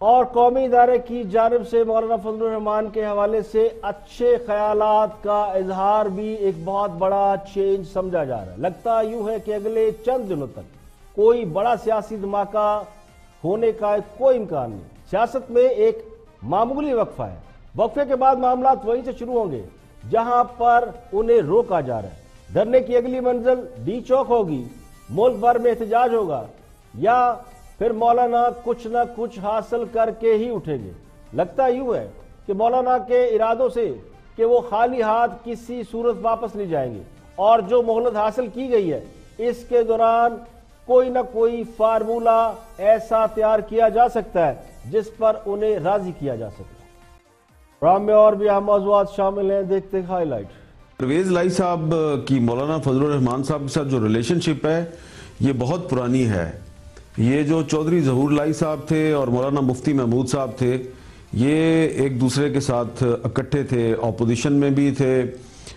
اور قومی ادارے کی جانب سے مولانا فضل الرحمان کے حوالے سے اچھے خیالات کا اظہار بھی ایک بہت بڑا چینج سمجھا جا رہا ہے۔ لگتا یوں ہے کہ اگلے چند دنوں تک کوئی بڑا سیاسی دھماکہ ہونے کا کوئی امکان نہیں۔ سیاست میں ایک معمولی وقفہ ہے، وقفے کے بعد معاملات وہیں سے شروع ہوں گے جہاں پر انہیں روکا جا رہا ہے۔ دھرنے کی اگلی منزل ڈی چوک ہوگی، ملک بھر میں احتجاج ہوگا، یا پھر مولانا کچھ نہ کچھ حاصل کر کے ہی اٹھیں گے۔ لگتا یوں ہے کہ مولانا کے ارادوں سے کہ وہ خالی ہاتھ کسی صورت واپس نہیں جائیں گے، اور جو مہلت حاصل کی گئی ہے اس کے دوران کوئی نہ کوئی فارمولہ ایسا تیار کیا جا سکتا ہے جس پر انہیں راضی کیا جا سکتا ہے۔ پروگرام میں اور بھی اہم موضوعات شامل ہیں، دیکھتے ہیں ہائی لائٹ۔ پرویز لائی صاحب کی مولانا فضل الرحمان صاحب کے ساتھ جو ریلیشن شپ ہے یہ بہت پرانی ہے۔ یہ جو چودھری ظہور لائی صاحب تھے اور مولانا مفتی محمود صاحب تھے، یہ ایک دوسرے کے ساتھ اکٹھے تھے، اپوزیشن میں بھی تھے۔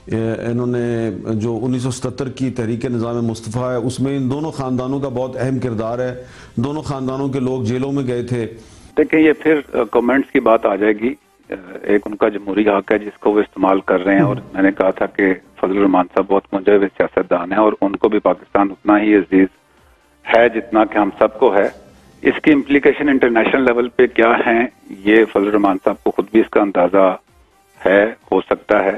انہوں نے جو 1977 کی تحریک نظام مصطفیٰ ہے اس میں ان دونوں خاندانوں کا بہت اہم کردار ہے، دونوں خاندانوں کے لوگ جیلوں میں گئے تھے۔ دیکھیں یہ پھر کمنٹس کی بات آ جائے گی، ایک ان کا جمہوری حق ہے جس کو وہ استعمال کر رہے ہیں، اور میں نے کہا تھا کہ فضل الرحمان صاحب بہت منجے ہوئے سیاستدان ہیں اور ان کو بھی پاکستان اتنا ہی عزیز ہے جتنا کہ ہم سب کو ہے۔ اس کی امپلیکیشن انٹرنیشنل لیول پہ کیا ہیں یہ فضل الرحمان صاحب کو خود بھی اس کا اندازہ ہے، ہو سکتا ہے۔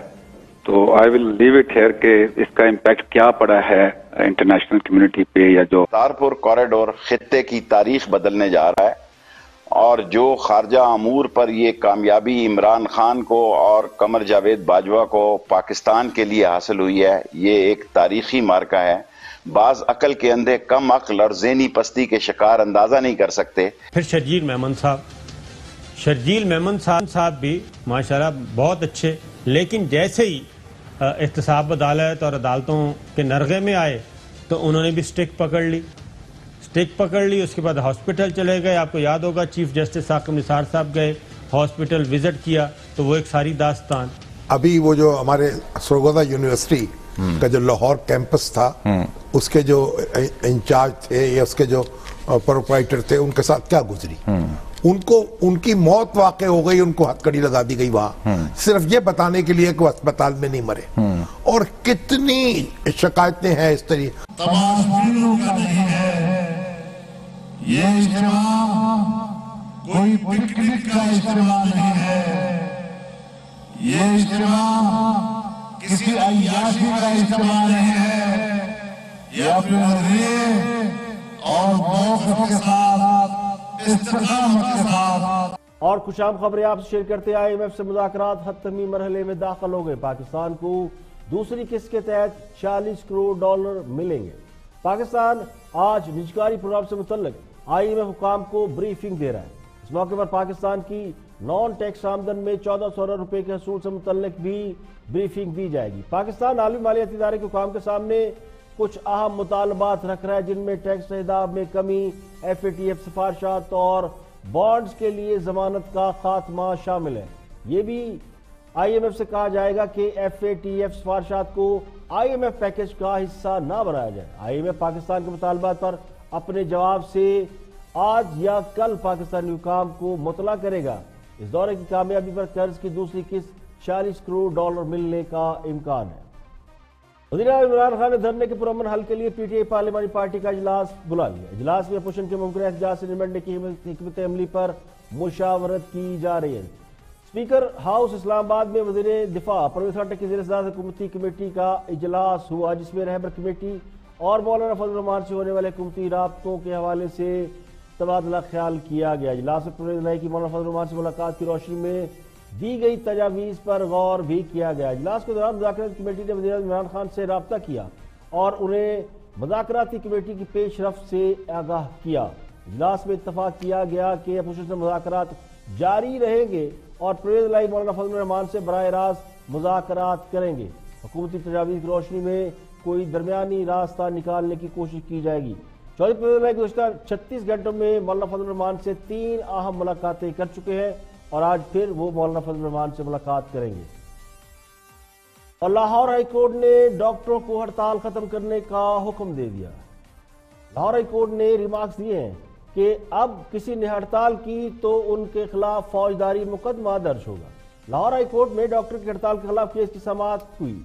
تو آئی ول لیو اٹ ہیئر کہ اس کا امپیکٹ کیا پڑا ہے انٹرنیشنل کمیونٹی پہ، یا جو کرتارپور کوریڈور خطے کی تاریخ بدلنے جا رہا ہے، اور جو خارجہ امور پر یہ کامیابی عمران خان کو اور قمر جاوید باجوہ کو پاکستان کے لیے حاصل ہوئی ہے، یہ ایک تاریخی مارکہ ہے۔ بعض عقل کے اندھے کم عقل اور ذہنی پستی کے شکار اندازہ نہیں کر سکتے۔ پھر شرجیل میمن صاحب بھی ماشاءاللہ بہت اچھے، لیکن جیسے ہی احتساب عدالت اور عدالتوں کے نرغے میں آئے تو انہوں نے بھی سٹک پکڑ لی، اس کے بعد ہاسپٹل چلے گئے۔ آپ کو یاد ہوگا چیف جسٹس ثاقب نثار صاحب گئے، ہاسپٹل وزٹ کیا، تو وہ ایک ساری داستان۔ ابھی وہ جو ہمارے سرگودا یونیورسٹی کا جو لاہور کیمپس تھا، اس کے جو انچارج تھے یا اس کے جو پروپرائٹر تھے، ان کے ساتھ کیا گزری، ان کی موت واقع ہو گئی، ان کو ہتھکڑی لگا دی گئی وہاں، صرف یہ بتانے کے لیے کہ وہ اسپتال میں نہیں مرے۔ اور کتنی شکایتیں ہیں اس طریقے۔ تماشبینوں کا نہیں ہے یہ اجتماع، کوئی پکنک کا اجتماع نہیں ہے، یہ اجتماع کسی عیاشی کا اجتماع نہیں ہے، یہ اپنے نظریے اور موقف کے ساتھ، استقامت کے ساتھ۔ اور خوش آمد خبریں آپ سے شیئر کرتے آئی ایم ایف سے مذاکرات حتمی مرحلے میں داخل ہو گئے۔ پاکستان کو دوسری قسط کے تحت 40 کروڑ ڈالر ملیں گے۔ پاکستان آج نجکاری پروگرام سے متعلق آئی ایم ایف حکام کو بریفنگ دے رہا ہے۔ اس موقع پر پاکستان کی نان ٹیکس آمدن میں 1400 ارب روپے کے حصول سے متعلق بھی بریفنگ دی جائے گی۔ پاکستان عالمی مالیاتی ادارے کے حکام کے سامنے کچھ اہم مطالبات رکھ رہا ہے، جن میں ٹیکس اہداف میں کمی، ایف اے ٹی ایف سفارشات اور بانڈز کے لیے ضمانت کا خاتمہ شامل ہے۔ یہ بھی آئی ایم ایف سے کہا جائے گا کہ ایف اے ٹی ایف سفارشات کو آئی ایم ایف پیکج کا حصہ نہ بنایا جائے۔ آئی ایم ایف پاکستان کے مطالبات پر اپنے جواب سے آج یا کل پاکستانی حکام کو مطلع کرے گا۔ اس دورے کی کامیابی پر قرض کی دوسری قسط 40 کروڑ ڈالر ملنے کا امکان ہے۔ وزیر اعظم عمران خان نے دھرنے کے پرامن حل کے لیے پی ٹی آئی پارلیمانی پارٹی کا اجلاس بلا لیا۔ اجلاس میں اپوزیشن کے ممکنہ احتجاج سے نمٹنے کی حکمت عملی پر مشاورت کی جا رہی ہے۔ اسپیکر ہاؤس اسلام آباد میں وزیر دفاع پرویز خٹک کی زیر صدارت حکومتی کمیٹی کا اجلاس ہوا، جس میں رہبر کمیٹی اور مولانا فضل الرحمان سے ہونے والے حکومتی رابطوں کے حوالے سے تبادلہ خیال کیا گیا۔ اجلاس میں پرویز لائی کی مولانا فضل الرحمان سے ملاقات کی روشنی میں دی گئی تجاویز پر غور بھی کیا گیا۔ اجلاس کے دوران مذاکراتی کمیٹی نے وزیر اعظم عمران خان سے رابطہ کیا اور انہیں مذاکراتی کمیٹی کی پیش رفت سے آگاہ کیا۔ اجلاس میں اتفاق کیا گیا کہ اپوزیشن سے مذاکرات جاری رہیں گے اور پرویز لائی مولانا فضل الرحمان سے براہ راست مذاکرات کریں گے۔ حکومتی تجاویز کی روشنی میں کوئی درمیانی راستہ نکالنے کی کوشش کی جائے گی۔ چودھری پرویز لائی گزشتہ 36 گھنٹوں میں مولانا فضل الرحمان سے 3 اہم ملاقاتیں کر چکے ہیں اور آج پھر وہ مولانا فضل الرحمان سے ملاقات کریں گے۔ اور لاہور ہائی کورٹ نے ڈاکٹروں کو ہڑتال ختم کرنے کا حکم دے دیا۔ لاہور ہائی کورٹ نے ریمارکس دیے ہیں کہ اب کسی نے ہڑتال کی تو ان کے خلاف فوجداری مقدمہ درج ہوگا۔ لاہور ہائی کورٹ میں ڈاکٹر کی ہڑتال کے خلاف کیس کی سماعت ہوئی۔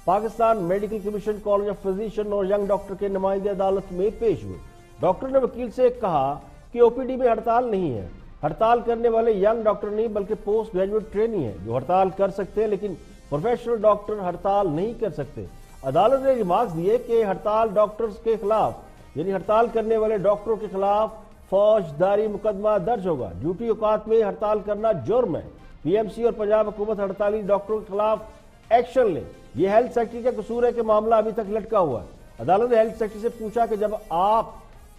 Pakistan medical commission, college of physician اور ینگ ڈاکٹر کے نمائندے عدالت میں پیش ہوئے۔ ڈاکٹر نے وکیل سے کہا کہ او پی ڈی میں ہڑتال نہیں ہے، ہڑتال کرنے والے ینگ ڈاکٹر نہیں بلکہ پوسٹ گریجویٹ ٹرینی ہیں جو ہڑتال کر سکتے ہیں، لیکن پروفیشنل ڈاکٹر ہڑتال نہیں کر سکتے۔ عدالت نے ریمارکس دیے کہ ہڑتال ڈاکٹرز کے خلاف یعنی ہڑتال کرنے والے ڈاکٹروں کے خلاف فوجداری مقدمہ درج ہوگا۔ ڈیوٹی اوقات میں ہڑتال کرنا جرم ہے۔ پی ایم سی اور پنجاب حکومت ہڑتالی ڈاکٹروں کے خلاف ایکشن لے۔ یہ ہیلتھ سیکٹری کا قصور ہے کہ معاملہ ابھی تک لٹکا ہوا ہے۔ عدالت نے ہیلتھ سیکٹری سے پوچھا کہ جب آپ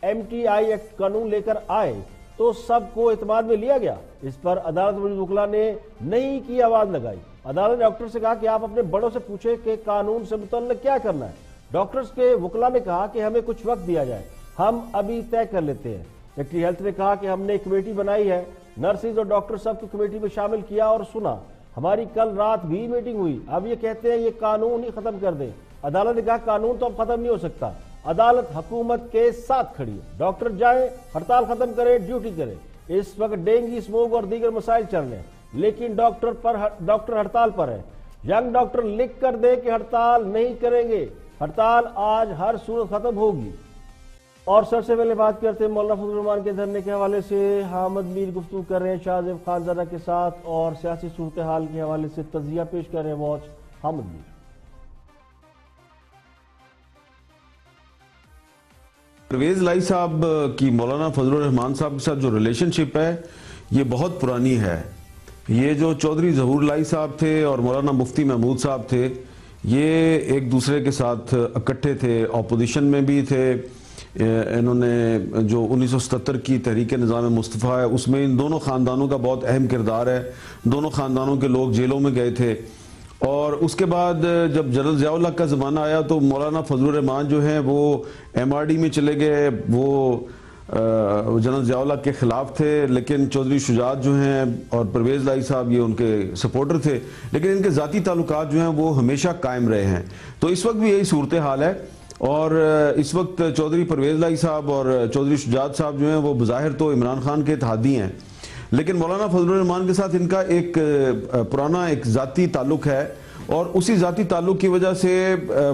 ایم ٹی آئی ایکٹ قانون لے کر آئے تو سب کو اعتماد میں لیا گیا؟ اس پر عدالت موجود وکلا نے نہیں کی آواز لگائی۔ عدالت نے ڈاکٹر سے کہا کہ آپ اپنے بڑوں سے پوچھیں کہ قانون سے متعلق کیا کرنا ہے۔ ڈاکٹرز کے وکلا نے کہا کہ ہمیں کچھ وقت دیا جائے، ہم ابھی طے کر لیتے ہیں۔ سیکرٹری ہیلتھ نے کہا کہ ہم نے ایک کمیٹی بنائی ہے، نرسز اور ڈاکٹر سب کو کمیٹی میں شامل کیا اور سنا۔ ہماری کل رات بھی میٹنگ ہوئی، اب یہ کہتے ہیں یہ قانون ہی ختم کر دیں۔ عدالت نے کہا قانون تو اب ختم نہیں ہو سکتا، عدالت حکومت کے ساتھ کھڑی ہے۔ ڈاکٹر جائیں، ہڑتال ختم کریں، ڈیوٹی کریں۔ اس وقت ڈینگی، اسموگ اور دیگر مسائل چل رہے ہیں، لیکن ڈاکٹر ہڑتال پر ہے۔ ینگ ڈاکٹر لکھ کر دیں کہ ہڑتال نہیں کریں گے، ہڑتال آج ہر صورت ختم ہوگی۔ اور سب سے پہلے بات کرتے ہیں مولانا فضل الرحمان کے دھرنے کے حوالے سے۔ حامد میر گفتگو کر رہے ہیں شاہ زیب خانزادہ کے ساتھ اور سیاسی صورتحال کے حوالے سے تجزیہ پیش کر رہے ہیں۔ واچ حامد میر۔ پرویز لائی صاحب کی مولانا فضل الرحمان صاحب کے ساتھ جو ریلیشن شپ ہے یہ بہت پرانی ہے۔ یہ جو چودھری ظہور لائی صاحب تھے اور مولانا مفتی محمود صاحب تھے، یہ ایک دوسرے کے ساتھ اکٹھے تھے، اپوزیشن میں بھی تھے۔ انہوں نے جو 1977 کی تحریک نظام مصطفیٰ ہے اس میں ان دونوں خاندانوں کا بہت اہم کردار ہے۔ دونوں خاندانوں کے لوگ جیلوں میں گئے تھے، اور اس کے بعد جب جنرل ضیاء الحق کا زمانہ آیا تو مولانا فضل الرحمان جو ہیں وہ ایم آر ڈی میں چلے گئے۔ وہ جنرل ضیاء الحق کے خلاف تھے، لیکن چودھری شجاعت جو ہیں اور پرویز لائی صاحب یہ ان کے سپورٹر تھے، لیکن ان کے ذاتی تعلقات جو ہیں وہ ہمیشہ قائم رہے ہیں۔ تو اس وقت بھی یہی صورتحال ہے، اور اس وقت چودھری پرویز لائی صاحب اور چودھری شجاعت صاحب جو ہیں وہ بظاہر تو عمران خان کے اتحادی ہیں، لیکن مولانا فضل الرحمان کے ساتھ ان کا ایک پرانا ایک ذاتی تعلق ہے، اور اسی ذاتی تعلق کی وجہ سے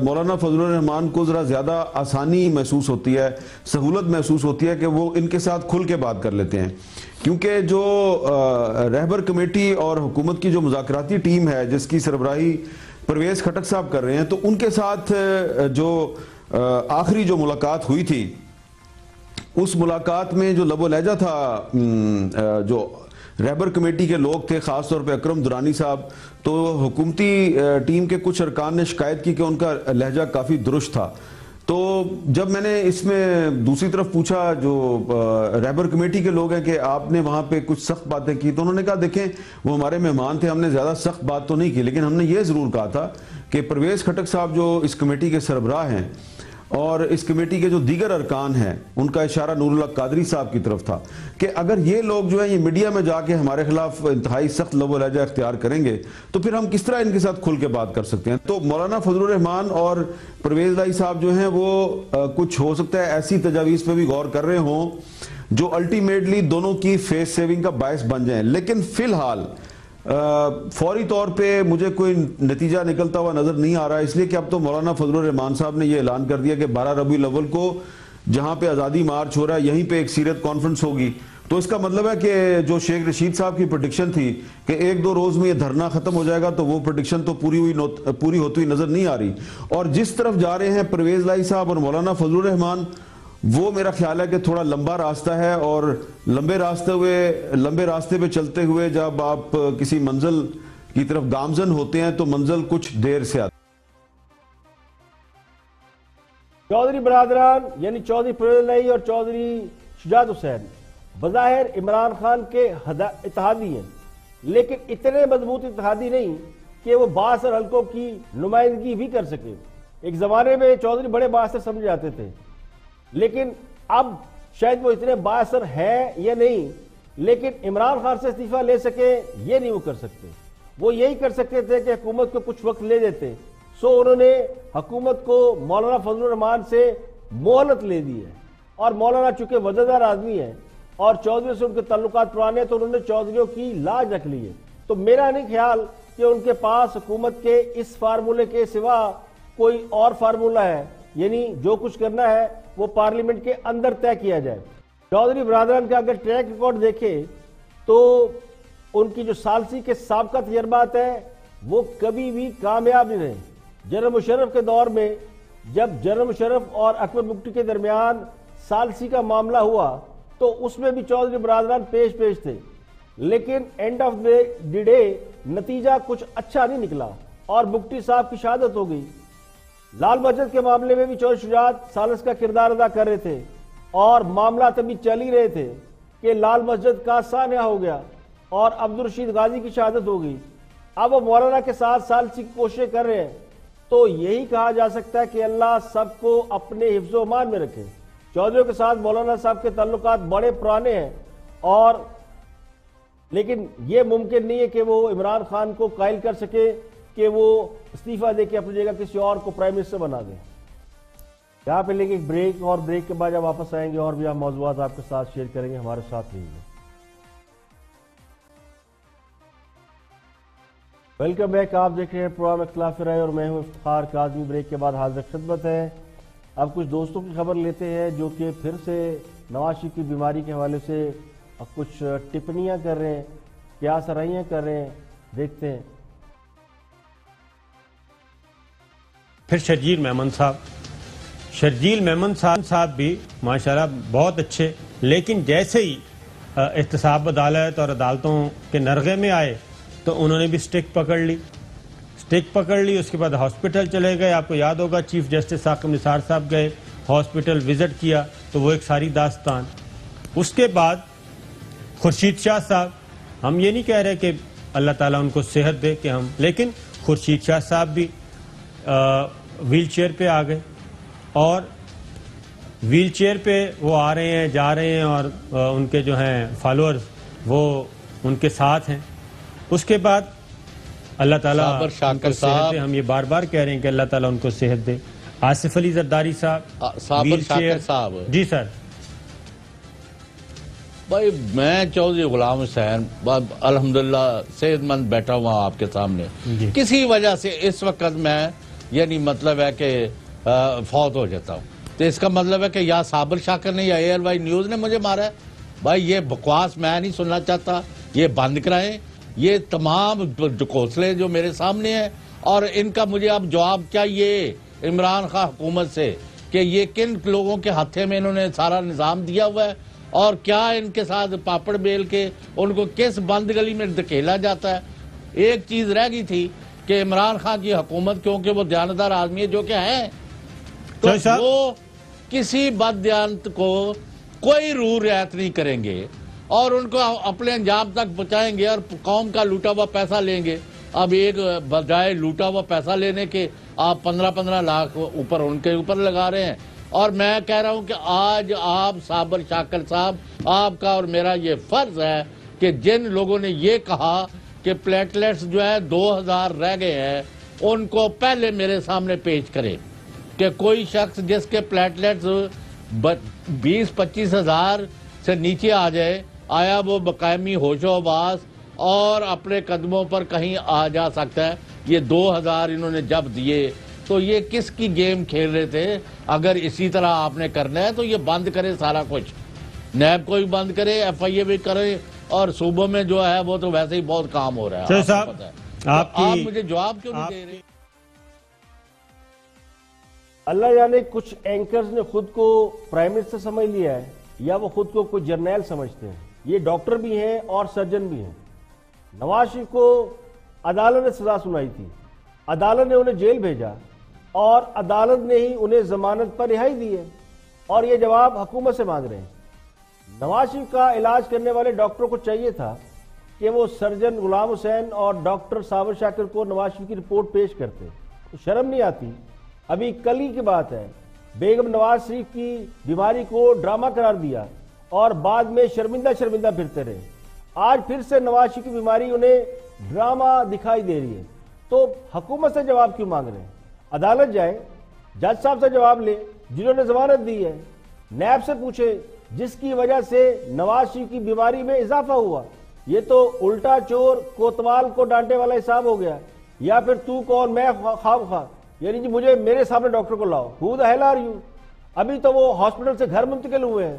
مولانا فضل الرحمان کو ذرا زیادہ آسانی محسوس ہوتی ہے، سہولت محسوس ہوتی ہے کہ وہ ان کے ساتھ کھل کے بات کر لیتے ہیں، کیونکہ جو رہبر کمیٹی اور حکومت کی جو مذاکراتی ٹیم ہے جس کی سربراہی پرویز خٹک صاحب کر رہے ہیں، تو ان کے ساتھ جو آخری جو ملاقات ہوئی تھی اس ملاقات میں جو لب و لہجہ تھا جو رہبر کمیٹی کے لوگ تھے، خاص طور پہ اکرم درانی صاحب، تو حکومتی ٹیم کے کچھ ارکان نے شکایت کی کہ ان کا لہجہ کافی درست تھا۔ تو جب میں نے اس میں دوسری طرف پوچھا جو رہبر کمیٹی کے لوگ ہیں کہ آپ نے وہاں پہ کچھ سخت باتیں کی، تو انہوں نے کہا دیکھیں وہ ہمارے مہمان تھے، ہم نے زیادہ سخت بات تو نہیں کی، لیکن ہم نے یہ ضرور کہا تھا کہ پرویز خٹک صاحب جو اس کمیٹی کے سربراہ ہیں اور اس کمیٹی کے جو دیگر ارکان ہیں، ان کا اشارہ نور اللہ قادری صاحب کی طرف تھا کہ اگر یہ لوگ جو ہیں یہ میڈیا میں جا کے ہمارے خلاف انتہائی سخت لب و لہجہ اختیار کریں گے تو پھر ہم کس طرح ان کے ساتھ کھل کے بات کر سکتے ہیں۔ تو مولانا فضل الرحمان اور پرویز لائی صاحب جو ہیں وہ کچھ ہو سکتا ہے ایسی تجاویز پہ بھی غور کر رہے ہوں جو الٹیمیٹلی دونوں کی فیس سیونگ کا باعث بن جائیں، لیکن فی الحال فوری طور پہ مجھے کوئی نتیجہ نکلتا ہوا نظر نہیں آ رہا ہے، اس لیے کہ اب تو مولانا فضل الرحمان صاحب نے یہ اعلان کر دیا کہ 12 ربیع الاول کو جہاں پہ آزادی مارچ ہو رہا ہے یہیں پہ ایک سیرت کانفرنس ہوگی۔ تو اس کا مطلب ہے کہ جو شیخ رشید صاحب کی پریڈکشن تھی کہ 1-2 روز میں یہ دھرنا ختم ہو جائے گا، تو وہ پریڈکشن تو پوری ہوتی ہوئی نظر نہیں آ رھی، اور جس طرف جا رہے ہیں پرویز لائی صاحب اور مولانا فضل الرحمان، وہ میرا خیال ہے کہ تھوڑا لمبا راستہ ہے، اور لمبے راستے پہ چلتے ہوئے جب آپ کسی منزل کی طرف گامزن ہوتے ہیں تو منزل کچھ دیر سے آتی ہے۔ چودھری برادران یعنی چودھری پرویز لائی اور چودھری شجاعت حسین بظاہر عمران خان کے اتحادی ہیں، لیکن اتنے مضبوط اتحادی نہیں کہ وہ بااثر حلقوں کی نمائندگی بھی کر سکے۔ ایک زمانے میں چودھری بڑے بااثر سمجھے جاتے تھے، لیکن اب شاید وہ اتنے بااثر ہے یا نہیں، لیکن عمران خان سے استعفیٰ لے سکے یہ نہیں وہ کر سکتے۔ وہ یہی کر سکتے تھے کہ حکومت کو کچھ وقت لے دیتے، سو انہوں نے حکومت کو مولانا فضل الرحمان سے مہلت لے دی ہے۔ اور مولانا چونکہ وزیردار آدمی ہیں اور چودھریوں سے ان کے تعلقات پرانے ہیں تو انہوں نے چودھریوں کی لاج رکھ لی ہے. تو میرا نہیں خیال کہ ان کے پاس حکومت کے اس فارمولے کے سوا کوئی اور فارمولہ ہے، یعنی جو کچھ کرنا ہے وہ پارلیمنٹ کے اندر طے کیا جائے. چودھری برادران کا اگر ٹریک ریکارڈ دیکھے تو ان کی جو ثالثی کے سابقہ تجربات ہیں وہ کبھی بھی کامیاب نہیں رہے. جنرل مشرف کے دور میں جب جنرل مشرف اور اکبر بگٹی کے درمیان ثالثی کا معاملہ ہوا تو اس میں بھی چودھری برادران پیش تھے، لیکن اینڈ آف دی ڈے نتیجہ کچھ اچھا نہیں نکلا اور بگٹی صاحب کی شہادت ہو گئی. لال مسجد کے معاملے میں بھی چودھری شجاعت ثالث کا کردار ادا کر رہے تھے اور معاملات ابھی چل ہی رہے تھے کہ لال مسجد کا سانحہ ہو گیا اور عبدالرشید غازی کی شہادت ہو گئی. اب وہ مولانا کے ساتھ ثالثی کی کوششیں کر رہے ہیں. تو یہی کہا جا سکتا ہے کہ اللہ سب کو اپنے حفظ و امان میں رکھے. چودھریوں کے ساتھ مولانا صاحب کے تعلقات بڑے پرانے ہیں اور لیکن یہ ممکن نہیں ہے کہ وہ عمران خان کو قائل کر سکے کہ وہ استعفیٰ دے کے اپنی جگہ کسی اور کو پرائم منسٹر بنا دیں. یہاں پہ لیں گے ایک بریک اور بریک کے بعد جب واپس آئیں گے اور بھی ہم موضوعات آپ کے ساتھ شیئر کریں گے. ہمارے ساتھ رہیے. Welcome back. آپ دیکھ رہے ہیں پروگرام اختلاف رائے اور میں ہوں افتخار کاظمی. بریک کے بعد حاضر خدمت ہے. اب کچھ دوستوں کی خبر لیتے ہیں جو کہ پھر سے نواز شریف کی بیماری کے حوالے سے کچھ ٹپنیاں کر رہے ہیں, کیا سرائیاں کر رہے ہیں, دیکھتے ہیں. پھر شرجیل میمن صاحب بھی ماشاءاللہ بہت اچھے, لیکن جیسے ہی احتساب عدالت اور عدالتوں کے نرغے میں آئے تو انہوں نے بھی سٹک پکڑ لی. اس کے بعد ہاسپٹل چلے گئے. آپ کو یاد ہوگا چیف جسٹس ثاقب نثار صاحب گئے, ہاسپٹل وزٹ کیا تو وہ ایک ساری داستان. اس کے بعد خورشید شاہ صاحب, ہم یہ نہیں کہہ رہے کہ اللہ تعالیٰ ان کو صحت دے کہ ہم, لیکن خورشید شاہ صاحب بھی ویل چیئر پہ آ گئے اور ویل چیئر پہ وہ آ رہے ہیں جا رہے ہیں اور ان کے جو ہیں فالوورز وہ ان کے ساتھ ہیں. اس کے بعد اللہ تعالیٰ ان کو صحت دے, ہم یہ بار بار کہہ رہے ہیں کہ اللہ تعالیٰ ان کو صحت دے. آصف علی زرداری صاحب ویل چیئر. جی سر. بھائی میں چودھری غلام حسین الحمدللہ صحت مند بیٹھا ہوا آپ کے سامنے. کسی وجہ سے اس وقت میں یعنی مطلب ہے کہ فوت ہو جاتا ہوں تو اس کا مطلب ہے کہ یا صابر شاکر نے یا ALY نیوز نے مجھے مارا ہے. بھائی یہ بکواس میں نہیں سننا چاہتا, یہ بند کرائیں. یہ تمام ڈکوسلے جو میرے سامنے ہیں اور ان کا مجھے اب جواب چاہیے عمران خان حکومت سے کہ یہ کن لوگوں کے ہاتھے میں انہوں نے سارا نظام دیا ہوا ہے اور کیا ان کے ساتھ پاپڑ بیل کے ان کو کس بند گلی میں دھکیلا جاتا ہے. ایک چیز رہ گئی تھی کہ عمران خان کی حکومت کیونکہ وہ دیانتدار آدمی ہے جو کہ ہیں تو وہ کسی بد دیانت کو کوئی روح رعایت نہیں کریں گے اور ان کو اپنے انجام تک پہنچائیں گے اور قوم کا لوٹا ہوا پیسہ لیں گے. اب ایک بجائے لوٹا ہوا پیسہ لینے کے آپ 15 لاکھ اوپر ان کے اوپر لگا رہے ہیں. اور میں کہہ رہا ہوں کہ آج آپ صابر شاکر صاحب, آپ کا اور میرا یہ فرض ہے کہ جن لوگوں نے یہ کہا کہ پلیٹلیٹس جو ہے 2000 رہ گئے ہیں ان کو پہلے میرے سامنے پیش کرے کہ کوئی شخص جس کے پلیٹلیٹس 20-25 ہزار سے نیچے آ جائے, آیا وہ مقامی ہوش و حواس اور اپنے قدموں پر کہیں آ جا سکتا ہے. یہ 2000 انہوں نے جب دیے تو یہ کس کی گیم کھیل رہے تھے؟ اگر اسی طرح آپ نے کرنا ہے تو یہ بند کرے سارا کچھ, نیب کو بھی بند کرے, FIA بھی کرے اور صوبوں میں جو ہے وہ تو ویسے ہی بہت کام ہو رہا ہے. آپ مجھے جواب کیوں نہیں دے رہے؟ اللہ جانے کچھ اینکرز نے خود کو پرائم منسٹر سمجھ لیا ہے یا وہ خود کو کوئی جرنیل سمجھتے ہیں. یہ ڈاکٹر بھی ہیں اور سرجن بھی ہیں. نواز شریف کو عدالت نے سزا سنائی تھی, عدالت نے انہیں جیل بھیجا اور عدالت نے ہی انہیں ضمانت پر رہائی دی ہے اور یہ جواب حکومت سے مانگ رہے ہیں. نواز شریف کا علاج کرنے والے ڈاکٹروں کو چاہیے تھا کہ وہ سرجن غلام حسین اور ڈاکٹر صابر شاکر کو نواز شریف کی رپورٹ پیش کرتے. تو شرم نہیں آتی؟ ابھی کل ہی کی بات ہے, بیگم نواز شریف کی بیماری کو ڈرامہ قرار دیا اور بعد میں شرمندہ پھرتے رہے. آج پھر سے نواز شریف کی بیماری انہیں ڈرامہ دکھائی دے رہی ہے. تو حکومت سے جواب کیوں مانگ رہے ہیں؟ عدالت جائیں, جج صاحب سے جواب لیں جنہوں نے ضمانت دی ہے. نیب سے پوچھے جس کی وجہ سے نواز شریف کی بیماری میں اضافہ ہوا. یہ تو الٹا چور کوتوال کو ڈانٹے والا حساب ہو گیا. یا پھر تو کون میں خواب خواہ, یعنی جی مجھے میرے سامنے ڈاکٹر کو لاؤ. Who the hell are you؟ ابھی تو وہ ہاسپٹل سے گھر منتقل ہوئے ہیں,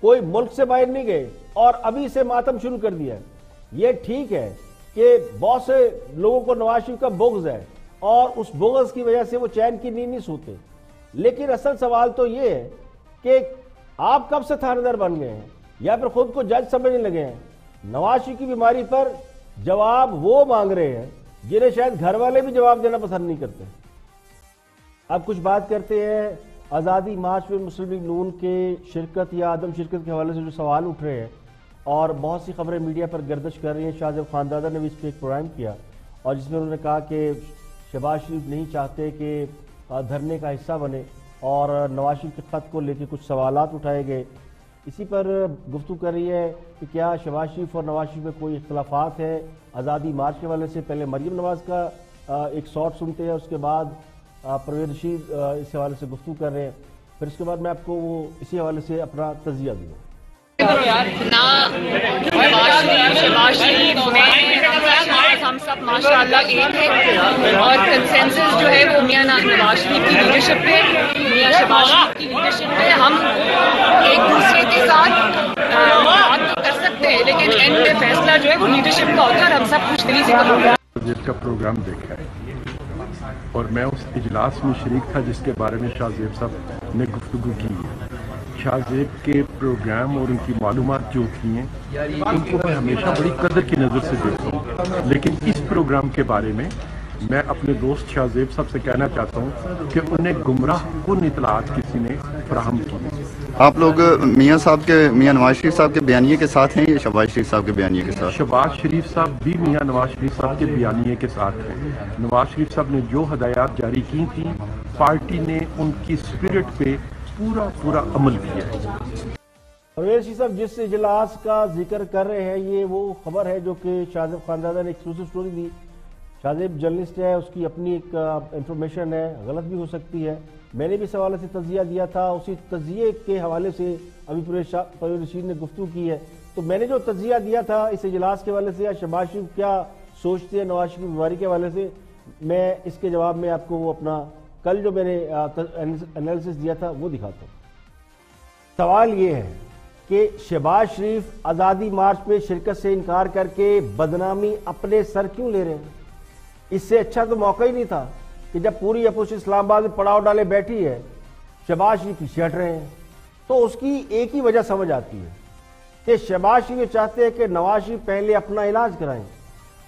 کوئی ملک سے باہر نہیں گئے, اور ابھی سے ماتم شروع کر دیا. یہ ٹھیک ہے کہ بہت سے لوگوں کو نواز شریف کا بغض ہے اور اس بغض کی وجہ سے وہ چین کی نیند نہیں سوتے, لیکن اصل سوال تو یہ ہے کہ آپ کب سے تھانے دار بن گئے ہیں یا پھر خود کو جج سمجھنے لگے ہیں؟ نواز شریف کی بیماری پر جواب وہ مانگ رہے ہیں جنہیں شاید گھر والے بھی جواب دینا پسند نہیں کرتے. اب کچھ بات کرتے ہیں آزادی مارچ میں مسلم لیگ نون کے شرکت یا عدم شرکت کے حوالے سے جو سوال اٹھ رہے ہیں اور بہت سی خبریں میڈیا پر گردش کر رہی ہیں. شاہ زیب خاندادہ نے بھی اس پہ ایک پروگرام کیا اور جس میں انہوں نے کہا کہ شہباز شریف نہیں چاہتے کہ دھرنے کا حصہ بنے اور نواز شریف کے خط کو لے کے کچھ سوالات اٹھائے گئے. اسی پر گفتگو کر رہی ہے کہ کیا شہباز شریف اور نواز شریف میں کوئی اختلافات ہے آزادی مارچ کے حوالے سے. پہلے مریم نواز کا ایک شارٹ سنتے ہیں, اس کے بعد پرویز رشید اس حوالے سے گفتگو کر رہے ہیں, پھر اس کے بعد میں آپ کو وہ اسی حوالے سے اپنا تجزیہ دوں. ہم سب ماشاءاللہ ایک ہیں اور کنسنسس جو ہے وہ میاں نواز شریف کی لیڈرشپ پہ, میاں شہباز شریف کی لیڈرشپ پہ. ہم ایک دوسرے کے ساتھ بات تو کر سکتے ہیں لیکن اینڈ میں فیصلہ جو ہے وہ لیڈرشپ کا ہوتا ہے اور ہم سب خوش دلی سے کرتے ہیں. جس کا پروگرام دیکھا ہے اور میں اس اجلاس میں شریک تھا جس کے بارے میں شاہ زیب صاحب نے گفتگو کی ہے. شاہ زیب کے پروگرام اور ان کی معلومات جو ہوتی ہیں ان کو میں ہمیشہ بڑی قدر کی نظر سے دیکھتا ہوں, لیکن اس پروگرام کے بارے میں میں اپنے دوست شاہ زیب صاحب سے کہنا چاہتا ہوں کہ انہیں گمراہ کن اطلاعات کسی نے فراہم کی. آپ لوگ میاں صاحب کے, میاں نواز شریف صاحب کے بیانیے کے ساتھ ہیں یا شہباز شریف صاحب کے بیانیے کے ساتھ؟ شہباز شریف صاحب بھی میاں نواز شریف صاحب کے بیانیے کے ساتھ ہیں. نواز شریف صاحب نے جو ہدایات جاری کی تھیں پارٹی نے ان کی اسپرٹ پہ پورا عمل کیا ہے. پرویز رشید صاحب جس اجلاس کا ذکر کر رہے ہیں یہ وہ خبر ہے جو کہ شاہ زیب خاندادہ نے ایکسکلوسیو سٹوری دی. شاہ زیب جرنلسٹ ہے, اس کی اپنی ایک انفارمیشن ہے, غلط بھی ہو سکتی ہے. میں نے بھی اس حوالے سے تجزیہ دیا تھا, اسی تجزیے کے حوالے سے ابھی پرویز رشید نے گفتگو کی ہے. تو میں نے جو تجزیہ دیا تھا اس اجلاس کے حوالے سے یا شہباز شریف کیا سوچتے ہیں نواز شریف کی بیماری کے حوالے سے, میں اس کے جواب میں آپ کو وہ اپنا کل جو میں نے انالیسس دیا تھا وہ دکھاتا ہوں. سوال یہ ہے کہ شہباز شریف آزادی مارچ میں شرکت سے انکار کر کے بدنامی اپنے سر کیوں لے رہے ہیں؟ اس سے اچھا تو موقع ہی نہیں تھا کہ جب پوری اپوزیشن اسلام آباد میں پڑاؤ ڈالے بیٹھی ہے شہباز شریف پیچھے ہٹ رہے ہیں. تو اس کی ایک ہی وجہ سمجھ آتی ہے کہ شہباز شریف چاہتے ہیں کہ نواز شریف پہلے اپنا علاج کرائیں.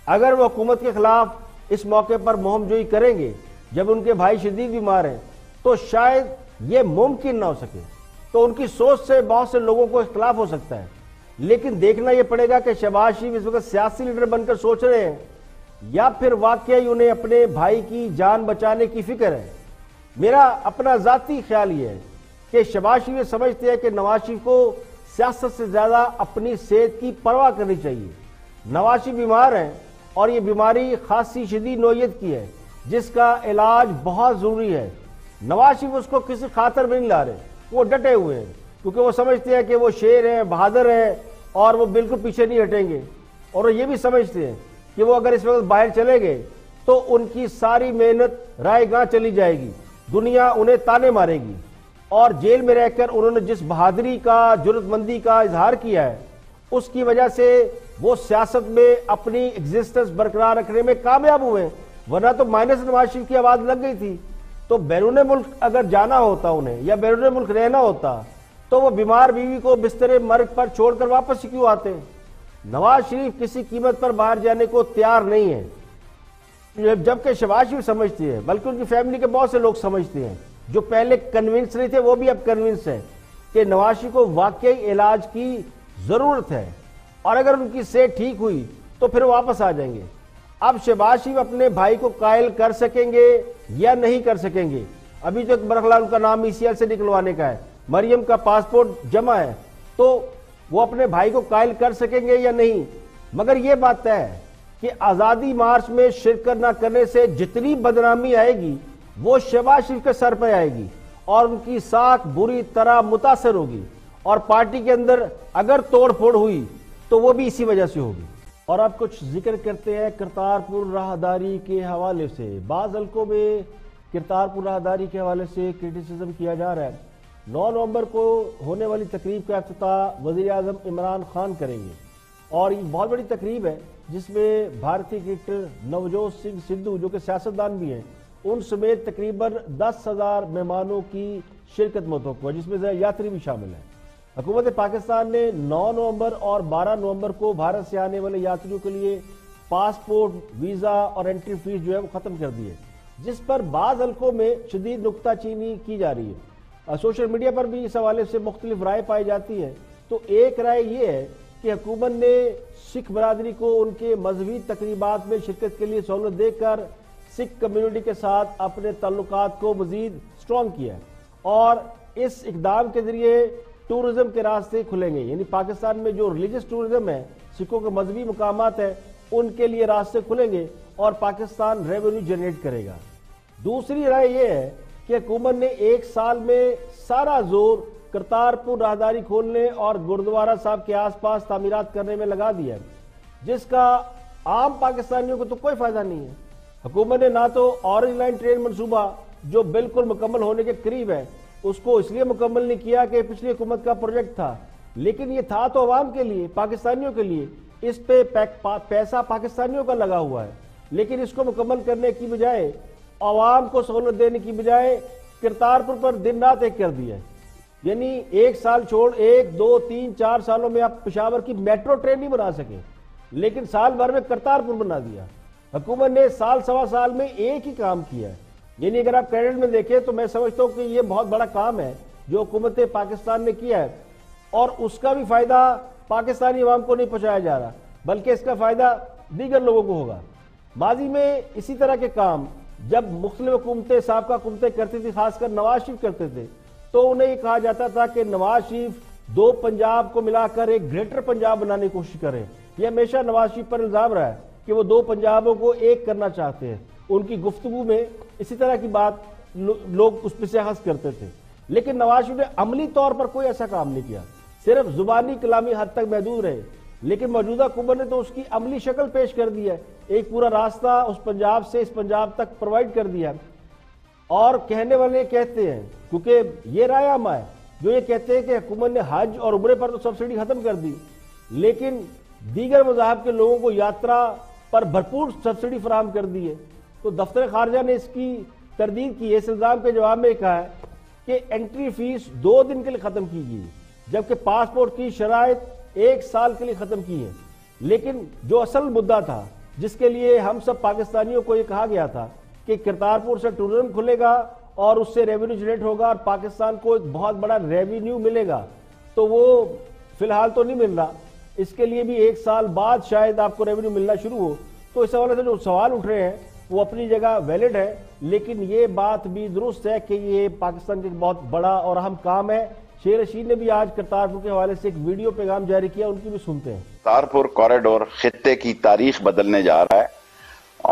اگر وہ حکومت کے خلاف اس موقع پر مہم جوئی کریں گے جب ان کے بھائی شدید بیمار ہیں تو شاید یہ ممکن نہ ہو سکے. تو ان کی سوچ سے بہت سے لوگوں کو اختلاف ہو سکتا ہے, لیکن دیکھنا یہ پڑے گا کہ شہباز شریف اس وقت سیاسی لیڈر بن کر سوچ رہے ہیں یا پھر واقعی انہیں اپنے بھائی کی جان بچانے کی فکر ہے. میرا اپنا ذاتی خیال یہ ہے کہ شہباز شریف سمجھتے ہیں کہ نواز شریف کو سیاست سے زیادہ اپنی صحت کی پرواہ کرنی چاہیے. نواز شریف بیمار ہیں اور یہ بیماری خاصی شدید نوعیت کی ہے جس کا علاج بہت ضروری ہے. نواز شریف اس کو کسی خاطر میں نہیں لا رہے, وہ ڈٹے ہوئے ہیں کیونکہ وہ سمجھتے ہیں کہ وہ شیر ہیں, بہادر ہیں اور وہ بالکل پیچھے نہیں ہٹیں گے. اور وہ یہ بھی سمجھتے ہیں کہ وہ اگر اس وقت باہر چلے گئے تو ان کی ساری محنت رائے گاہ چلی جائے گی, دنیا انہیں تانے مارے گی. اور جیل میں رہ کر انہوں نے جس بہادری کا, جرأت مندی کا اظہار کیا ہے اس کی وجہ سے وہ سیاست میں اپنی ایگزسٹنس برقرار رکھنے میں کامیاب ہوئے, ورنہ تو مائنس نواز شریف کی آواز لگ گئی تھی. تو بیرون ملک اگر جانا ہوتا انہیں یا بیرون ملک رہنا ہوتا تو وہ بیمار بیوی کو بستر مرگ پر چھوڑ کر واپس کیوں آتے؟ نواز شریف کسی قیمت پر باہر جانے کو تیار نہیں ہے, جبکہ شہباز شریف سمجھتے ہیں, بلکہ ان کی فیملی کے بہت سے لوگ سمجھتے ہیں جو پہلے کنونس نہیں تھے وہ بھی اب کنونس ہیں کہ نواز شریف کو واقعی علاج کی ضرورت ہے اور اگر ان کی صحت ٹھیک ہوئی تو پھر واپس آ جائیں گے. اب شہباز شریف اپنے بھائی کو قائل کر سکیں گے یا نہیں کر سکیں گے؟ ابھی تو ایک برخلا ان کا نام ECL سے نکلوانے کا ہے, مریم کا پاسپورٹ جمع ہے, تو وہ اپنے بھائی کو قائل کر سکیں گے یا نہیں؟ مگر یہ بات طے ہے کہ آزادی مارچ میں شرکت نہ کرنے سے جتنی بدنامی آئے گی وہ شہباز شریف کے سر پہ آئے گی اور ان کی ساکھ بری طرح متاثر ہوگی، اور پارٹی کے اندر اگر توڑ پھوڑ ہوئی تو وہ بھی اسی وجہ سے ہوگی۔ اور اب کچھ ذکر کرتے ہیں کرتارپور راہداری کے حوالے سے۔ بعض حلقوں میں کرتارپور راہداری کے حوالے سے کرٹیسزم کیا جا رہا ہے۔ 9 نومبر کو ہونے والی تقریب کا افتتاح وزیر اعظم عمران خان کریں گے، اور یہ بہت بڑی تقریب ہے جس میں بھارتی کرکٹر نوجوت سنگھ سدھو جو کہ سیاستدان بھی ہیں، ان سمیت تقریباً 10,000 مہمانوں کی شرکت متوقع ہے، جس میں یاتری بھی شامل ہیں۔ حکومت پاکستان نے 9 نومبر اور 12 نومبر کو بھارت سے آنے والے یاتریوں کے لیے پاسپورٹ، ویزا اور انٹری فیس جو ہے وہ ختم کر دی ہے، جس پر بعض حلقوں میں شدید نکتہ چینی کی جا رہی ہے۔ سوشل میڈیا پر بھی اس حوالے سے مختلف رائے پائی جاتی ہے۔ تو ایک رائے یہ ہے کہ حکومت نے سکھ برادری کو ان کے مذہبی تقریبات میں شرکت کے لیے سہولت دے کر سکھ کمیونٹی کے ساتھ اپنے تعلقات کو مزید سٹرونگ کیا ہے، اور اس اقدام کے ذریعے ٹورزم کے راستے کھلیں گے، یعنی پاکستان میں جو ریلیجس ٹورزم ہے، سکھوں کے مذہبی مقامات ہیں، ان کے لیے راستے کھلیں گے اور پاکستان ریونیو جنریٹ کرے گا۔ دوسری رائے یہ ہے کہ حکومت نے 1 سال میں سارا زور کرتارپور راہداری کھولنے اور گردوارہ صاحب کے آس پاس تعمیرات کرنے میں لگا دیا ہے، جس کا عام پاکستانیوں کو تو کوئی فائدہ نہیں ہے۔ حکومت نے نہ تو اورنج لائن ٹرین منصوبہ جو بالکل مکمل ہونے کے قریب ہے اس کو اس لیے مکمل نہیں کیا کہ پچھلی حکومت کا پروجیکٹ تھا، لیکن یہ تھا تو عوام کے لیے، پاکستانیوں کے لیے، اس پہ پیسہ پاکستانیوں کا لگا ہوا ہے، لیکن اس کو مکمل کرنے کی بجائے، عوام کو سہولت دینے کی بجائے کرتارپور پر دن رات ایک کر دیا ہے۔ یعنی 1 سال چھوڑ 1، 2، 3، 4 سالوں میں آپ پشاور کی میٹرو ٹرین نہیں بنا سکے، لیکن سال بھر میں کرتارپور بنا دیا۔ حکومت نے سال سوا سال میں ایک ہی کام کیا ہے۔ یعنی اگر آپ کریڈٹ میں دیکھیں تو میں سمجھتا ہوں کہ یہ بہت بڑا کام ہے جو حکومت پاکستان نے کیا ہے، اور اس کا بھی فائدہ پاکستانی عوام کو نہیں پہنچایا جا رہا بلکہ اس کا فائدہ دیگر لوگوں کو ہوگا۔ ماضی میں اسی طرح کے کام جب مختلف حکومتیں، سابقہ حکومتیں کرتی تھی، خاص کر نواز شریف کرتے تھے، تو انہیں یہ کہا جاتا تھا کہ نواز شریف 2 پنجاب کو ملا کر ایک گریٹر پنجاب بنانے کی کوشش کریں۔ یہ ہمیشہ نواز شریف پر الزام رہا ہے کہ وہ 2 پنجابوں کو ایک کرنا چاہتے ہیں۔ ان کی گفتگو میں اسی طرح کی بات لوگ اس پہ سے ہنس کرتے تھے، لیکن نواز شریف نے عملی طور پر کوئی ایسا کام نہیں کیا، صرف زبانی کلامی حد تک محدود رہے، لیکن موجودہ حکومت نے تو اس کی عملی شکل پیش کر دی ہے، ایک پورا راستہ اس پنجاب سے اس پنجاب تک پرووائڈ کر دیا۔ اور کہنے والے کہتے ہیں، کیونکہ یہ رائے عام ہے جو یہ کہتے ہیں کہ حکومت نے حج اور عمرے پر تو سبسڈی ختم کر دی، لیکن دیگر مذاہب کے لوگوں کو یاترا پر بھرپور سبسڈی فراہم کر دی ہے۔ تو دفتر خارجہ نے اس کی تردید کی ہے، اس الزام کے جواب میں کہا ہے کہ انٹری فیس 2 دن کے لیے ختم کی گئی، جبکہ پاسپورٹ کی شرائط 1 سال کے لیے ختم کی ہے۔ لیکن جو اصل مدعا تھا، جس کے لیے ہم سب پاکستانیوں کو یہ کہا گیا تھا کہ کرتارپور سے ٹورزم کھلے گا اور اس سے ریونیو جنریٹ ہوگا اور پاکستان کو ایک بہت بڑا ریونیو ملے گا، تو وہ فی الحال تو نہیں مل رہا۔ اس کے لیے بھی 1 سال بعد شاید آپ کو ریونیو ملنا شروع ہو۔ تو اس حوالے سے جو سوال اٹھ رہے ہیں وہ اپنی جگہ ویلڈ ہے، لیکن یہ بات بھی درست ہے کہ یہ پاکستان کا بہت بڑا اور اہم کام ہے۔ شیر رشید نے بھی آج کرتارپور کے حوالے سے ایک ویڈیو پیغام جاری کیا، ان کی بھی سنتے ہیں۔ کرتارپور کوریڈور خطے کی تاریخ بدلنے جا رہا ہے،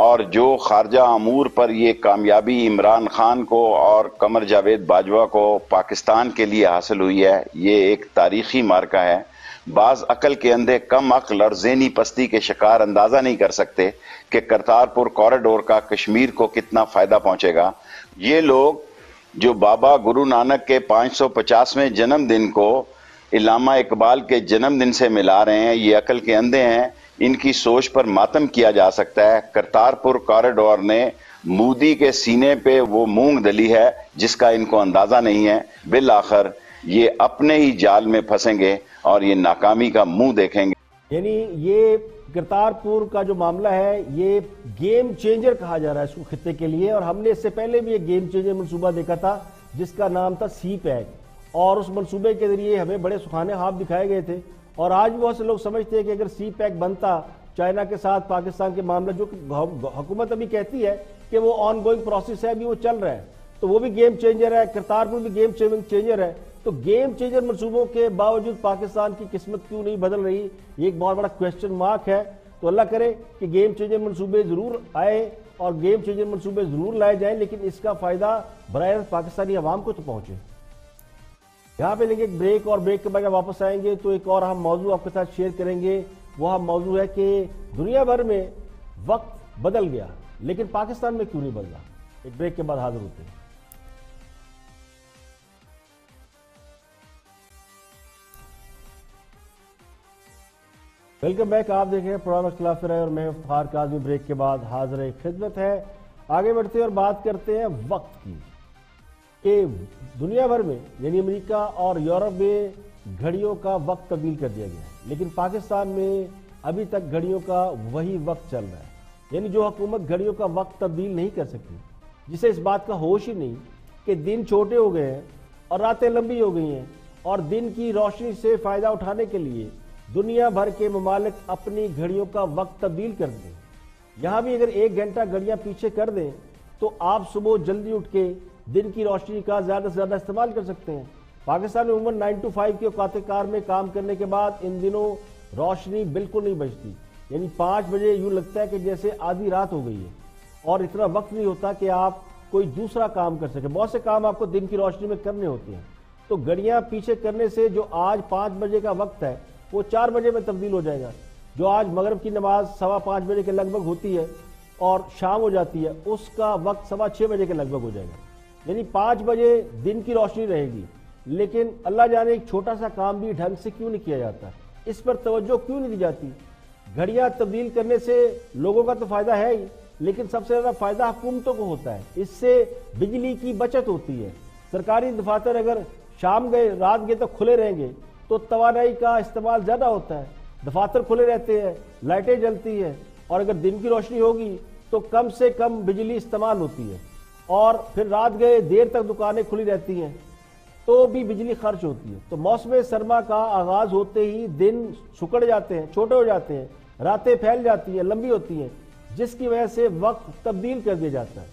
اور جو خارجہ امور پر یہ کامیابی عمران خان کو اور قمر جاوید باجوہ کو پاکستان کے لیے حاصل ہوئی ہے، یہ ایک تاریخی مارکہ ہے۔ بعض عقل کے اندھے کم عقل اور ذہنی پستی کے شکار اندازہ نہیں کر سکتے کہ کرتارپور کوریڈور کا کشمیر کو کتنا فائدہ پہنچے گا۔ یہ لوگ جو بابا گرو نانک کے 550ویں جنم دن کو علامہ اقبال کے جنم دن سے ملا رہے ہیں، یہ عقل کے اندھے ہیں، ان کی سوچ پر ماتم کیا جا سکتا ہے۔ کرتارپور کوریڈور نے مودی کے سینے پہ وہ مونگ دلی ہے جس کا ان کو اندازہ نہیں ہے۔ بالآخر یہ اپنے ہی جال میں پھنسیں گے اور یہ ناکامی کا منہ دیکھیں گے۔ یعنی یہ کرتارپور کا جو معاملہ ہے یہ گیم چینجر کہا جا رہا ہے اس کو خطے کے لیے، اور ہم نے اس سے پہلے بھی ایک گیم چینجر منصوبہ دیکھا تھا جس کا نام تھا سی پیک، اور اس منصوبے کے ذریعے ہمیں بڑے سکھانے خواب دکھائے گئے تھے، اور آج بھی بہت سے لوگ سمجھتے ہیں کہ اگر سی پیک بنتا چائنا کے ساتھ پاکستان کے معاملہ، جو حکومت ابھی کہتی ہے کہ وہ آن گوئنگ پروسیس ہے، ابھی وہ چل رہا ہے، تو وہ بھی گیم چینجر ہے، کرتارپور بھی گیم چینجر ہے۔ تو گیم چینجر منصوبوں کے باوجود پاکستان کی قسمت کیوں نہیں بدل رہی، یہ ایک بہت بڑا کویسچن مارک ہے۔ تو اللہ کرے کہ گیم چینجر منصوبے ضرور آئے اور گیم چینجر منصوبے ضرور لائے جائیں، لیکن اس کا فائدہ براہ راست پاکستانی عوام کو تو پہنچے۔ یہاں پہ لیں گے ایک بریک، اور بریک کے بعد جب واپس آئیں گے تو ایک اور اہم موضوع آپ کے ساتھ شیئر کریں گے۔ وہ اہم موضوع ہے کہ دنیا بھر میں وقت بدل گیا لیکن پاکستان میں کیوں نہیں بدلا؟ ایک بریک کے بعد حاضر ہوتے ہیں۔ ویلکم بیک، آپ دیکھ رہے ہیں پروگرام اختلاف رائے اور میں افتخار کاظمی۔ بریک کے بعد حاضر خدمت ہے، آگے بڑھتے ہیں اور بات کرتے ہیں وقت کی کہ دنیا بھر میں یعنی امریکہ اور یورپ میں گھڑیوں کا وقت تبدیل کر دیا گیا ہے، لیکن پاکستان میں ابھی تک گھڑیوں کا وہی وقت چل رہا ہے۔ یعنی جو حکومت گھڑیوں کا وقت تبدیل نہیں کر سکتی، جسے اس بات کا ہوش ہی نہیں کہ دن چھوٹے ہو گئے ہیں اور راتیں لمبی ہو گئی ہیں، اور دن کی روشنی سے فائدہ اٹھانے کے لیے دنیا بھر کے ممالک اپنی گھڑیوں کا وقت تبدیل کر دیں۔ یہاں بھی اگر 1 گھنٹہ گھڑیاں پیچھے کر دیں تو آپ صبح جلدی اٹھ کے دن کی روشنی کا زیادہ سے زیادہ استعمال کر سکتے ہیں۔ پاکستان میں عموماً 9 to 5 کے اوقات کار میں کام کرنے کے بعد ان دنوں روشنی بالکل نہیں بچتی، یعنی 5 بجے یوں لگتا ہے کہ جیسے آدھی رات ہو گئی ہے، اور اتنا وقت نہیں ہوتا کہ آپ کوئی دوسرا کام کر سکیں۔ بہت سے کام آپ کو دن کی روشنی میں کرنے ہوتے ہیں، تو گھڑیاں پیچھے کرنے سے جو آج 5 بجے کا وقت ہے وہ 4 بجے میں تبدیل ہو جائے گا۔ جو آج مغرب کی نماز 5:15 بجے کے لگ بھگ ہوتی ہے اور شام ہو جاتی ہے، اس کا وقت 6:15 بجے کے لگ بھگ ہو جائے گا، یعنی 5 بجے دن کی روشنی رہے گی۔ لیکن اللہ جانے ایک چھوٹا سا کام بھی ڈھنگ سے کیوں نہیں کیا جاتا، اس پر توجہ کیوں نہیں دی جاتی؟ گھڑیاں تبدیل کرنے سے لوگوں کا تو فائدہ ہے ہی، لیکن سب سے زیادہ فائدہ حکومتوں کو ہوتا ہے۔ اس سے بجلی کی بچت ہوتی ہے۔ سرکاری دفاتر اگر شام گئے رات گئے تو کھلے رہیں گے تو توانائی کا استعمال زیادہ ہوتا ہے، دفاتر کھلے رہتے ہیں، لائٹیں جلتی ہیں، اور اگر دن کی روشنی ہوگی تو کم سے کم بجلی استعمال ہوتی ہے، اور پھر رات گئے دیر تک دکانیں کھلی رہتی ہیں تو بھی بجلی خرچ ہوتی ہے۔ تو موسم سرما کا آغاز ہوتے ہی دن سکڑ جاتے ہیں، چھوٹے ہو جاتے ہیں، راتیں پھیل جاتی ہیں، لمبی ہوتی ہیں، جس کی وجہ سے وقت تبدیل کر دیا جاتا ہے۔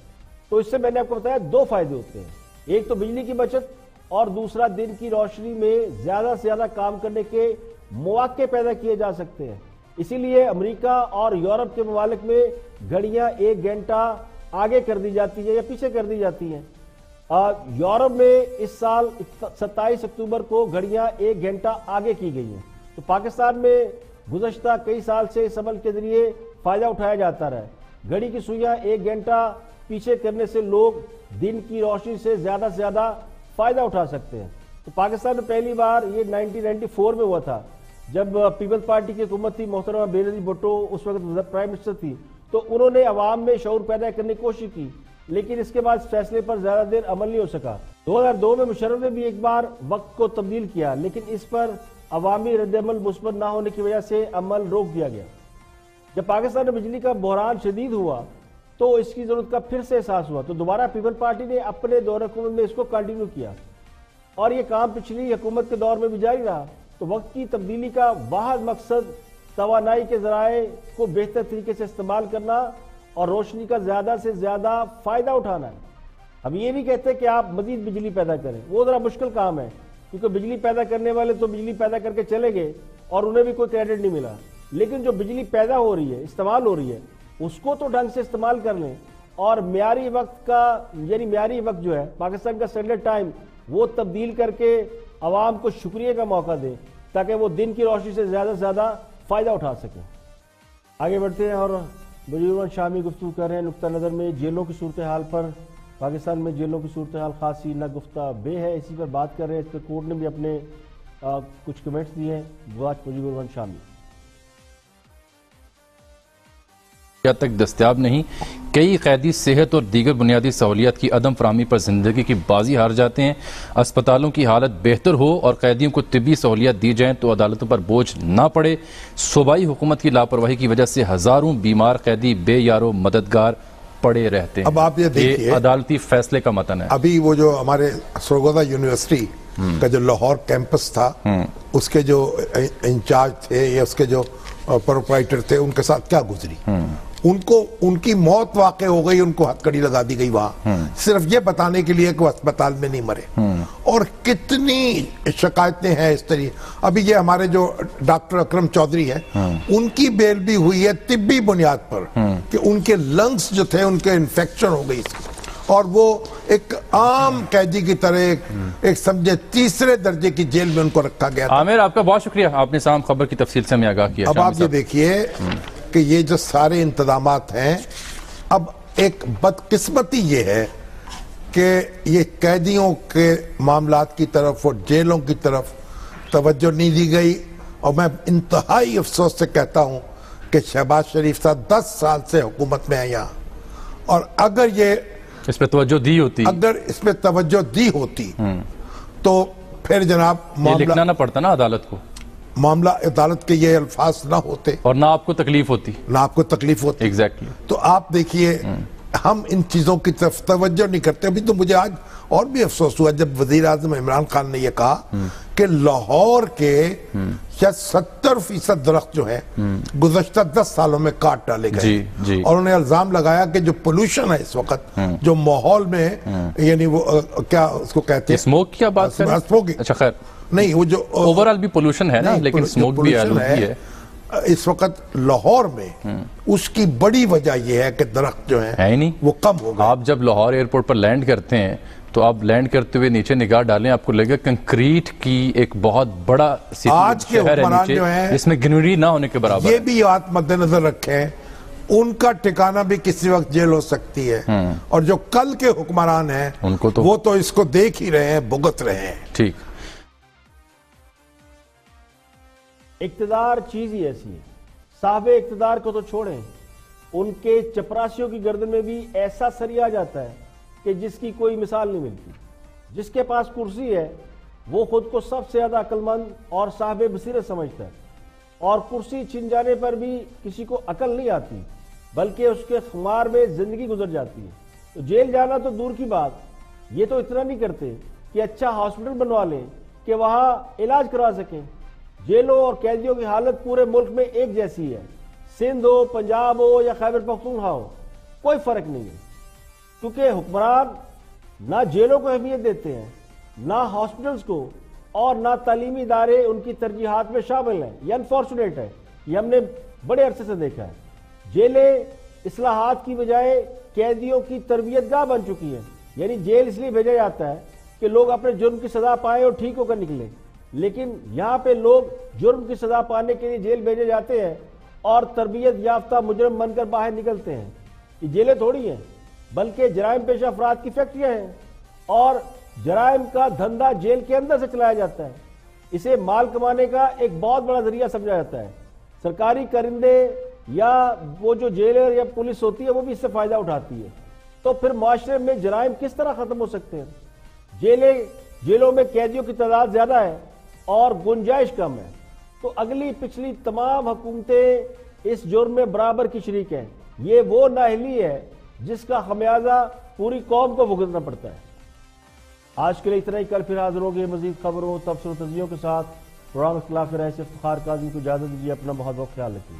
تو اس سے میں نے آپ کو بتایا 2 فائدے ہوتے ہیں، ایک تو بجلی کی بچت، اور دوسرا دن کی روشنی میں زیادہ سے زیادہ کام کرنے کے مواقع پیدا کیے جا سکتے ہیں۔ اسی لیے امریکہ اور یورپ کے ممالک میں گھڑیاں 1 گھنٹہ آگے کر دی جاتی ہیں یا پیچھے کر دی جاتی ہیں۔ یورپ میں اس سال 27 اکتوبر کو گھڑیاں 1 گھنٹہ آگے کی گئی ہیں۔ تو پاکستان میں گزشتہ کئی سال سے اس عمل کے ذریعے فائدہ اٹھایا جاتا رہا ہے۔ گھڑی کی سوئیاں 1 گھنٹہ پیچھے کرنے سے لوگ دن کی روشنی سے زیادہ فائدہ اٹھا سکتے ہیں۔ تو پاکستان میں پہلی بار یہ 1994 میں ہوا تھا، جب پیپلز پارٹی کی حکومت تھی، محترمہ بینظیر بھٹو اس وقت پرائم منسٹر تھی، تو انہوں نے عوام میں شعور پیدا کرنے کی کوشش کی، لیکن اس کے بعد اس فیصلے پر زیادہ دیر عمل نہیں ہو سکا۔ 2002 میں مشرف نے بھی ایک بار وقت کو تبدیل کیا، لیکن اس پر عوامی رد عمل مثبت نہ ہونے کی وجہ سے عمل روک دیا گیا۔ جب پاکستان میں بجلی کا بحران شدید ہوا تو اس کی ضرورت کا پھر سے احساس ہوا، تو دوبارہ پیپل پارٹی نے اپنے دور حکومت میں اس کو کنٹینیو کیا، اور یہ کام پچھلی حکومت کے دور میں بھی جاری رہا۔ تو وقت کی تبدیلی کا واحد مقصد توانائی کے ذرائع کو بہتر طریقے سے استعمال کرنا اور روشنی کا زیادہ سے زیادہ فائدہ اٹھانا ہے۔ اب یہ بھی کہتے ہیں کہ آپ مزید بجلی پیدا کریں، وہ ذرا مشکل کام ہے، کیونکہ بجلی پیدا کرنے والے تو بجلی پیدا کر کے چلے گئے اور انہیں بھی کوئی کریڈٹ نہیں ملا، لیکن جو بجلی پیدا ہو رہی ہے، استعمال ہو رہی ہے، اس کو تو ڈھنگ سے استعمال کر لیں، اور معیاری وقت کا یعنی معیاری وقت جو ہے پاکستان کا اسٹینڈرڈ ٹائم وہ تبدیل کر کے عوام کو شکریہ کا موقع دیں، تاکہ وہ دن کی روشنی سے زیادہ فائدہ اٹھا سکیں۔ آگے بڑھتے ہیں اور مجیب شامی گفتگو کر رہے ہیں نقطہ نظر میں جیلوں کی صورتحال پر۔ پاکستان میں جیلوں کی صورتحال خاصی ناگفتہ بے ہے، اسی پر بات کر رہے ہیں۔ اس پر کورٹ نے بھی اپنے کچھ کمنٹس دیے ہیں۔ واچ مجیب الرحمان شامی۔ تک دستیاب نہیں، کئی قیدی صحت اور دیگر بنیادی سہولیات کی عدم فراہمی پر زندگی کی بازی ہار جاتے ہیں۔ اسپتالوں کی حالت بہتر ہو اور قیدیوں کو طبی سہولیات دی جائیں تو عدالتوں پر بوجھ نہ پڑے۔ صوبائی حکومت کی لاپرواہی کی وجہ سے ہزاروں بیمار قیدی بے یارو مددگار پڑے رہتے ہیں۔ اب آپ یہ دیکھیے، عدالتی فیصلے کا متن ہے۔ ابھی وہ جو ہمارے سرگودا یونیورسٹی کا جو لاہور کیمپس تھا، اس کے جو انچارج تھے یا اس کے جو پروپرائٹر تھے، ان کے ساتھ کیا گزری، ان کی موت واقع ہو گئی، ان کو ہتھکڑی لگا دی گئی وہاں، صرف یہ بتانے کے لیے کہ وہ اسپتال میں نہیں مرے۔ اور کتنی شکایتیں ہیں اس طرح. ابھی یہ ہمارے جو ڈاکٹر اکرم چودھری ہیں ان کی بیل بھی ہوئی ہے طبی بنیاد پر کہ ان کے لنگز جو تھے ان کے انفیکشن ہو گئی اور وہ ایک عام قیدی کی طرح ایک سمجھے تیسرے درجے کی جیل میں ان کو رکھا گیا. عامر آپ کا بہت شکریہ, آپ نے سام خبر کی تفصیل سے ہمیں آگاہ کیا. اب آپ یہ دیکھیے کہ یہ جو سارے انتظامات ہیں, اب ایک بدقسمتی یہ ہے کہ یہ قیدیوں کے معاملات کی طرف اور جیلوں کی طرف توجہ نہیں دی گئی. اور میں انتہائی افسوس سے کہتا ہوں کہ شہباز شریف صاحب 10 سال سے حکومت میں ہیں یہاں, اور اگر یہ اس پہ توجہ دی ہوتی, اگر اس پہ توجہ دی ہوتی تو پھر جناب یہ لکھنا نہ پڑتا نا عدالت کو, معاملہ عدالت کے یہ الفاظ نہ ہوتے اور نہ آپ کو تکلیف ہوتی, ایگزیکٹلی. تو آپ دیکھیے ہم ان چیزوں کی طرف توجہ نہیں کرتے. ابھی تو مجھے آج اور بھی افسوس ہوا جب وزیر اعظم عمران خان نے یہ کہا کہ لاہور کے شاید 70% درخت جو ہیں گزشتہ 10 سالوں میں کاٹ ڈالے گئے, اور انہوں نے الزام لگایا کہ جو پولوشن ہے اس وقت جو ماحول میں, یعنی وہ کیا اس کو کہتے ہیں, اسموک کی بات کریں, اچھا خیر نہیں, وہ جو اوورال بھی پولوشن ہے نا, لیکن اسموک بھی آلودگی ہے اس وقت لاہور میں. اس کی بڑی وجہ یہ ہے کہ درخت جو ہیں وہ کم ہو گئے. آپ جب لاہور ایئرپورٹ پر لینڈ کرتے ہیں تو آپ لینڈ کرتے ہوئے نیچے نگاہ ڈالیں, آپ کو لگے کنکریٹ کی ایک بہت بڑا آج کے حکمران جو ہیں جس میں گرینری نہ ہونے کے برابر. یہ بھی بات مد نظر رکھیں, ان کا ٹھکانہ بھی کسی وقت جیل ہو سکتی ہے, اور جو کل کے حکمران ہیں وہ تو اس کو دیکھ ہی رہے ہیں, بھگت رہے ہیں. ٹھیک, اقتدار چیز ہی ایسی ہے, صاحب اقتدار کو تو چھوڑیں, ان کے چپراسیوں کی گردن میں بھی ایسا سری آ جاتا ہے کہ جس کی کوئی مثال نہیں ملتی. جس کے پاس کرسی ہے وہ خود کو سب سے زیادہ عقل مند اور صاحب بصیرت سمجھتا ہے, اور کرسی چھن جانے پر بھی کسی کو عقل نہیں آتی بلکہ اس کے خمار میں زندگی گزر جاتی ہے. تو جیل جانا تو دور کی بات, یہ تو اتنا نہیں کرتے کہ اچھا ہاسپٹل بنوا لیں کہ وہاں علاج کرا سکیں. جیلوں اور قیدیوں کی حالت پورے ملک میں ایک جیسی ہے, سندھ ہو, پنجاب ہو یا خیبر پختونخوا ہو, کوئی فرق نہیں ہے. کیونکہ حکمران نہ جیلوں کو اہمیت دیتے ہیں, نہ ہاسپٹلز کو, اور نہ تعلیمی ادارے ان کی ترجیحات میں شامل ہیں. یہ انفارچونیٹ ہے, یہ ہم نے بڑے عرصے سے دیکھا ہے. جیلیں اصلاحات کی بجائے قیدیوں کی تربیت گاہ بن چکی ہیں. یعنی جیل اس لیے بھیجا جاتا ہے کہ لوگ اپنے جرم کی سزا پائیں اور ٹھیک ہو کر نکلیں, لیکن یہاں پہ لوگ جرم کی سزا پانے کے لیے جیل بھیجے جاتے ہیں اور تربیت یافتہ مجرم بن کر باہر نکلتے ہیں. یہ جیلیں تھوڑی ہیں بلکہ جرائم پیشہ افراد کی فیکٹریاں ہیں, اور جرائم کا دھندا جیل کے اندر سے چلایا جاتا ہے. اسے مال کمانے کا ایک بہت بڑا ذریعہ سمجھا جاتا ہے. سرکاری کرندے یا وہ جو جیلر یا پولیس ہوتی ہے وہ بھی اس سے فائدہ اٹھاتی ہے. تو پھر معاشرے میں جرائم کس طرح ختم ہو سکتے ہیں؟ جیلوں میں قیدیوں کی تعداد زیادہ ہے اور گنجائش کم ہے, تو اگلی پچھلی تمام حکومتیں اس جرم میں برابر کی شریک ہیں. یہ وہ نااہلی ہے جس کا خمیازہ پوری قوم کو بھگتنا پڑتا ہے. آج کے لیے اتنا ہی, کل پھر حاضر ہوگے مزید خبروں, تبصروں, تجزیوں کے ساتھ. پروگرام اختلاف رائے سے افتخار کاظمی کو اجازت دیجیے. اپنا بہت بہت خیال رکھیے.